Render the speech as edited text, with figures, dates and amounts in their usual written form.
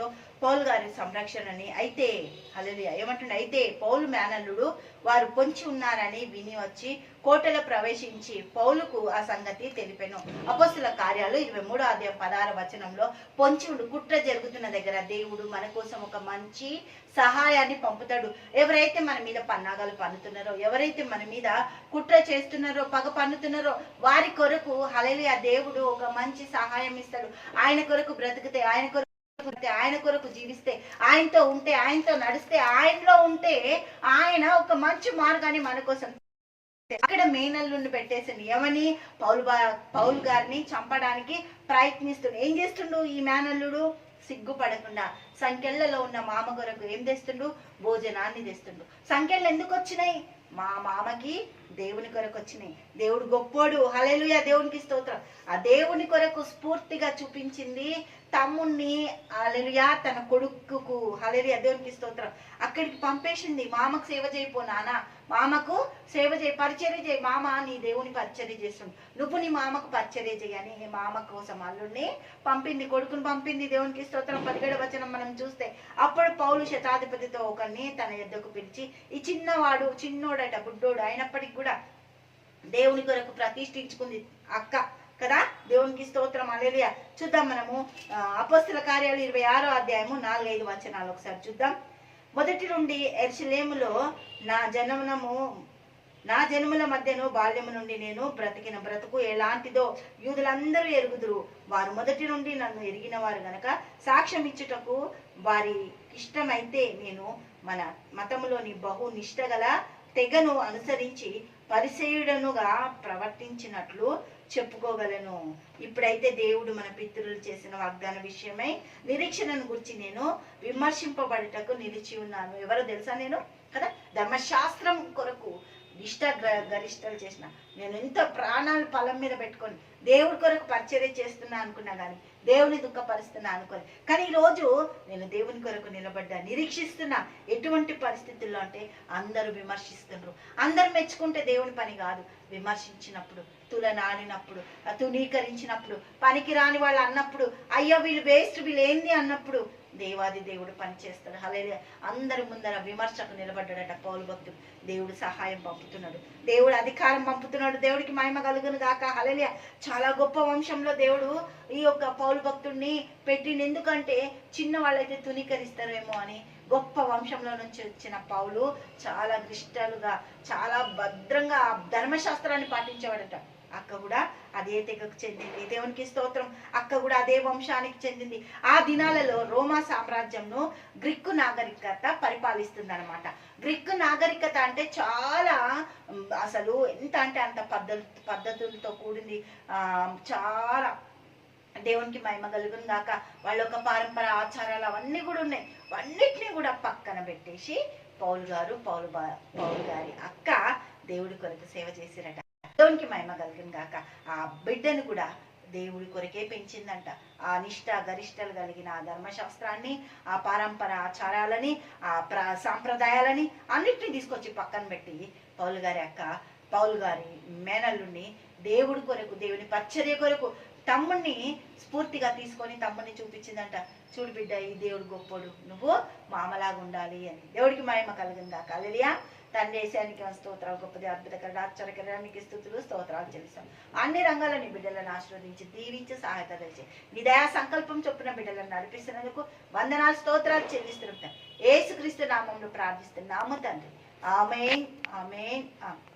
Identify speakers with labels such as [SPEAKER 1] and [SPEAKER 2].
[SPEAKER 1] ఆత్మతో పౌలు గారి సంరక్షణని అయితే హల్లెలూయా ఏమంటుండే అయితే పౌలు మేనల్లుడు వారు పొంచి ఉన్నారని విని వచ్చి కోటలో ప్రవేశించి పౌలుకు ఆ సంగతి తెలిపెను. అపొస్తలుల కార్యాలు 23:16 పొంచి ఉండు కుట్ర జరుగుతున్న దగ్గర దేవుడు మన కోసం ఒక మంచి సహాయాన్ని పంపుతాడు. ఎవరైతే మన మీద పన్నాగాలు పన్నుతున్నారో, ఎవరైతే మన మీద కుట్ర చేస్తున్నారో, పగ పన్నుతున్నారో వారి కొరకు హల్లెలూయా దేవుడు ఒక మంచి సహాయం ఇస్తాడు. ఆయన కొరకు బ్రతికితే, ఆయన కొరకు జీవిస్తే, ఆయనతో ఉంటే, ఆయనతో నడిస్తే, ఆయనలో ఉంటే ఆయన ఒక మంచి మార్గాన్ని మన కోసం అక్కడ మేనల్లుండి పెట్టేసింది. ఏమని? పౌలు గారిని చంపడానికి ప్రయత్నిస్తుండు. ఏం చేస్తుండు ఈ మేనల్లుడు? సిగ్గుపడకుండా సంఖ్యలలో ఉన్న మామ కొరకు ఏం తెస్తుండు? భోజనాన్ని తెస్తుండు. సంఖ్యలు ఎందుకు వచ్చినాయి? మా మామకి దేవుని కొరకు వచ్చినాయి. దేవుడు గొప్పోడు, హల్లెలూయా, దేవునికి స్తోత్రం. ఆ దేవుని కొరకు స్ఫూర్తిగా చూపించింది తమ్ముణ్ణి, హల్లెలూయా, తన కొడుకుకు, హల్లెలూయా, దేవునికి స్తోత్రం. అక్కడికి పంపేసింది. మామకు సేవ చేయిపో నాన్న, మామకు సేవ చేయి, పరిచర్య చేయి, మామ నీ దేవుని పరిచర్య చేస్తుండు, నువ్వు నీ మామకు పరిచర్య చేయని మామ కోసం అల్లుడిని పంపింది, కొడుకుని పంపింది. దేవునికి స్తోత్రం. 17వ వచనం మనం చూస్తే, అప్పుడు పౌలు శతాధిపతితో ఒకరిని తన యొద్దకు పిలిచి, ఈ చిన్నవాడు, చిన్నోడట, బుడ్డోడు అయినప్పటికి కూడా దేవుని కొరకు ప్రతిష్ఠించుకుంది అక్క కదా, దేవునికి స్తోత్రం, హల్లెలూయా. చూద్దాం మనము అపొస్తలుల కార్యాలు 26:4-5 ఒకసారి చూద్దాం. మొదటి నుండి యెరూషలేములో నా జనముల మధ్యను బాల్యము నుండి నేను బ్రతికిన బ్రతుకు ఎలాంటిదో యూదులందరూ ఎరుగుదురు. వారు మొదటి నుండి నన్ను ఎరిగిన వారు గనక సాక్ష్యం ఇచ్చుటకు వారి ఇష్టమైతే నేను మన మతములోని బహు నిష్ఠగల తెగను అనుసరించి పరిసేయుడనుగా ప్రవర్తించినట్లు చెప్పుకోగలను. ఇప్పుడైతే దేవుడు మన పితరులు చేసిన వాగ్దాన విషయమై నిరీక్షణను గురించి నేను విమర్శింపబడుటకు నిలిచి ఉన్నాను. ఎవరో తెలుసా? నేను కదా, ధర్మశాస్త్రం కొరకు గరిష్టలు చేసిన, నేను ఎంత ప్రాణాలు పొలం మీద పెట్టుకొని దేవుడి కొరకు పరిచర్య చేస్తున్నా అనుకున్నా, కానీ దేవుని దుఃఖపరుస్తున్నా అనుకోని, కానీ ఈరోజు నేను దేవుని కొరకు నిలబడ్డా, నిరీక్షిస్తున్నా. ఎటువంటి పరిస్థితుల్లో అంటే అందరూ విమర్శిస్తున్నారు. అందరు మెచ్చుకుంటే దేవుని పని కాదు. విమర్శించినప్పుడు, తులనాడినప్పుడు, తునీకరించినప్పుడు, పనికి రాని వాళ్ళు అన్నప్పుడు, అయ్యో వీళ్ళు వేస్ట్, వీళ్ళు ఏంది అన్నప్పుడు దేవాది దేవుడు పని చేస్తాడు. హల్లెలూయా. అందరి ముందర విమర్శకు నిలబడ్డాడట పౌలు భక్తుడు. దేవుడు సహాయం పంపుతున్నాడు, దేవుడు అధికారం పంపుతున్నాడు. దేవుడికి మహిమ కలుగును గాక, హల్లెలూయా. చాలా గొప్ప వంశంలో దేవుడు ఈ యొక్క పౌలు భక్తుడిని పెట్టిండు. ఎందుకంటే చిన్న వాళ్ళైతే తునీకరిస్తారేమో అని. గొప్ప వంశంలో నుంచి వచ్చిన పౌలు చాలా నిష్ఠలుగా, చాలా భద్రంగా ధర్మశాస్త్రాన్ని పాటించేవాడట. అక్క కూడా అదే తెగకు చెందింది. దేవునికి స్తోత్రం. అక్క కూడా అదే వంశానికి చెందింది. ఆ దినాలలో రోమా సామ్రాజ్యంను గ్రీకు నాగరికత పరిపాలిస్తుంది అనమాట. గ్రీకు నాగరికత అంటే చాలా, అసలు ఎంత అంటే అంత పద్ధతులతో కూడింది. చాలా దేవునికి మహిమ కలుగును గాక. వాళ్ళ ఒక పరంపర, ఆచారాలు అవన్నీ కూడా ఉన్నాయి. అన్నిటినీ కూడా పక్కన పెట్టేసి పౌలు గారి అక్క దేవుడి కొరకు సేవ చేసిరట. దేవునికి మహిమ కలుగును గాక. ఆ బిడ్డను కూడా దేవుడి కొరకే పెంచిందంట. ఆ నిష్ఠ గరిష్టలు కలిగిన ఆ ధర్మశాస్త్రాన్ని, ఆ పరంపర ఆచారాలని, ఆ సాంప్రదాయాలని అన్నిటినీ తీసుకొచ్చి పక్కన పెట్టి పౌలు గారి మేనల్లుని దేవుడి కొరకు, దేవుని పరిచర్య కొరకు తమ్ముడిని స్ఫూర్తిగా తీసుకొని తమ్ముడిని చూపించిందంట. చూడు బిడ్డ, ఈ దేవుడు గొప్పోడు, నువ్వు మామలాగా ఉండాలి అని. దేవుడికి మహిమ కలుగును గాక, హల్లెలూయా. తండ్రి యేసునికి స్తోత్రాలు, గొప్పది, అద్భుతకర, ఆశ్చర్యకరానికి స్తుతులు, స్తోత్రాలు చెల్లిస్తాం. అన్ని రంగాల నీ బిడ్డలను ఆశీర్వదించి, దీవించి, సహాయత తెచ్చి, నీ దయా సంకల్పం చొప్పున బిడ్డలను నడిపిస్తున్నందుకు వందనాలు, స్తోత్రాలు చెల్లిస్తున్నాం. యేసుక్రీస్తు నామములో ప్రార్థిస్తున్నాము తండ్రి. ఆమేన్, ఆమేన్, ఆమేన్.